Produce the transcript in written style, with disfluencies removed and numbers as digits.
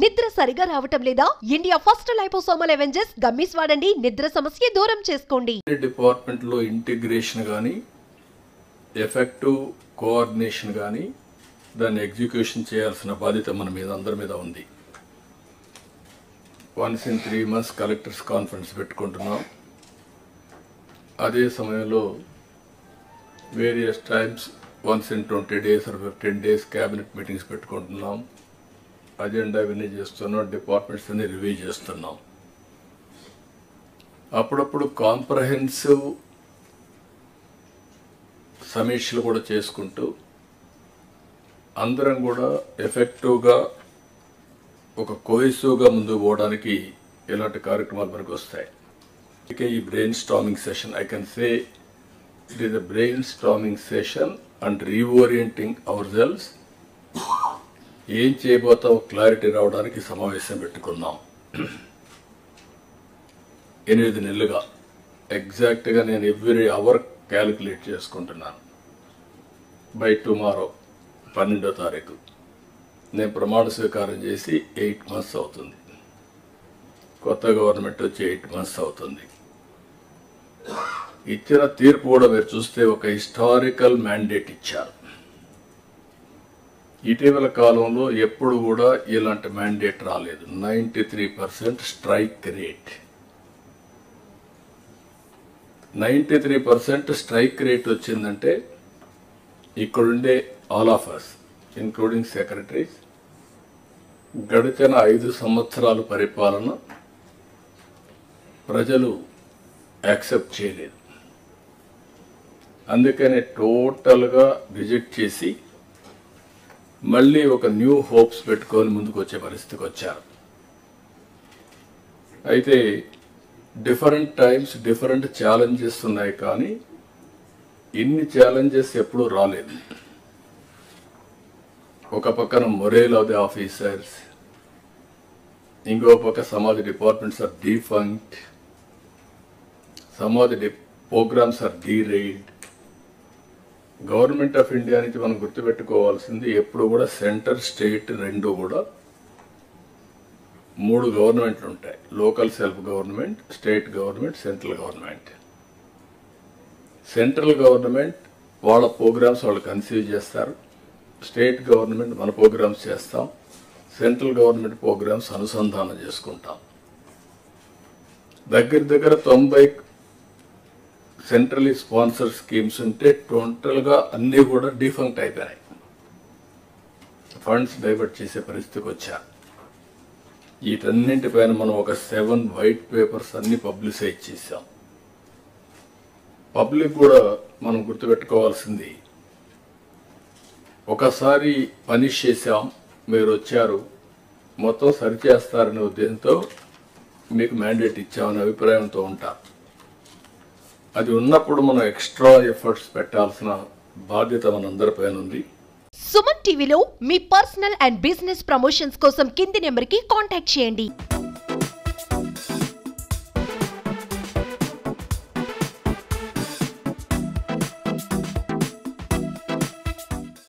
నిద్ర సరిగా రావటం లేదా? India first liposomal Avengers gummies వాడండి. నిద్ర సమస్య దూరం చేసుకోండి. డిపార్ట్మెంట్ లో ఇంటిగ్రేషన్ గాని ఎఫెక్టివ్ కోఆర్డినేషన్ గాని దాన్ని ఎగ్జిక్యూషన్ చేయాల్సిన బాధ్యత మన మీద అందరి మీద ఉంది. Once in 3 months collectors conference పెట్టుకుంటున్నాం. అదే సమయంలో various times once in 20 days or 15 days cabinet meetings పెట్టుకుంటున్నాం. అజెండా విని చేస్తున్నాం. డిపార్ట్మెంట్స్ అన్ని రివ్యూ చేస్తున్నాం. అప్పుడప్పుడు కాంప్రహెన్సివ్ సమీక్షలు కూడా చేసుకుంటూ అందరం కూడా ఎఫెక్టివ్గా ఒక కోహెసివ్గా ముందుకు పోవడానికి ఇలాంటి కార్యక్రమాలు మనకు వస్తాయి. ఈ brain storming session, I can say it is a brain storming session and reorienting hour cells. ఏం చేయబోతామో క్లారిటీ రావడానికి సమావేశం పెట్టుకున్నాం. 8 నెలలుగా ఎగ్జాక్ట్గా నేను ఎవ్రీ అవర్ క్యాలిక్యులేట్ చేసుకుంటున్నాను. బై టుమారో 12వ తారీఖు నేను ప్రమాణ స్వీకారం చేసి 8 months అవుతుంది. కొత్త గవర్నమెంట్ వచ్చి 8 months అవుతుంది. ఇచ్చిన తీర్పు కూడా మీరు చూస్తే ఒక హిస్టారికల్ మ్యాండేట్ ఇచ్చారు. ఇటీవల కాలంలో ఎప్పుడు కూడా ఇలాంటి మ్యాండేట్ రాలేదు. 93% స్ట్రైక్ రేట్. 93% స్ట్రైక్ రేట్ వచ్చిందంటే ఇక్కడుండే all of us including secretaries గడిచిన 5 సంవత్సరాల పరిపాలన ప్రజలు యాక్సెప్ట్ చేయలేదు. అందుకనే టోటల్గా రిజెక్ట్ చేసి మళ్ళీ ఒక న్యూ హోప్స్ పెట్టుకొని ముందుకు వచ్చే పరిస్థితికి వచ్చారు. అయితే డిఫరెంట్ టైమ్స్ డిఫరెంట్ ఛాలెంజెస్ ఉన్నాయి, కానీ ఇన్ని ఛాలెంజెస్ ఎప్పుడూ రాలేదు. ఒక పక్కన మొరేల్ ఆఫ్ ది ఆఫీసర్స్, ఇంకో పక్క some of the departments are defunct, some of the programmes are deride. Government of India నుంచి మనం గుర్తుపెట్టుకోవాల్సింది ఎప్పుడు కూడా సెంటర్ స్టేట్ రెండు కూడా 3 గవర్నమెంట్లు ఉంటాయి. Local self government, state government, central government. Central government వాళ్ళ ప్రోగ్రామ్స్ వాళ్ళు కన్సీవ్ చేస్తారు. స్టేట్ గవర్నమెంట్ మన ప్రోగ్రామ్స్ చేస్తాం. సెంట్రల్ గవర్నమెంట్ ప్రోగ్రామ్స్ అనుసంధానం చేసుకుంటాం. దగ్గర 90 సెంట్రలీ స్పాన్సర్ స్కీమ్స్ ఉంటే టోటల్గా అన్నీ కూడా డిఫంక్ట్ అయిపోయినాయి. ఫండ్స్ డైవర్ట్ చేసే పరిస్థితికి వచ్చారు. వీటన్నింటిపైన మనం ఒక 7 వైట్ పేపర్స్ అన్ని పబ్లిసైజ్ చేశాం. పబ్లిక్ కూడా మనం గుర్తుపెట్టుకోవాల్సింది, ఒకసారి పనిష్ చేశాం, మీరు వచ్చారు, మొత్తం సరిచేస్తారనే ఉద్దేశంతో మీకు మ్యాండేట్ ఇచ్చామనే అభిప్రాయంతో ఉంటారు. అది ఉన్నప్పుడు మనం ఎక్స్ట్రా ఎఫర్ట్స్ పెట్టాల్సిన బాధ్యత మనందరిపైన ఉంది. సుమన్ టీవీలో మీ పర్సనల్ అండ్ బిజినెస్ ప్రమోషన్స్ కోసం కింది నెంబర్కి కాంటాక్ట్ చేయండి.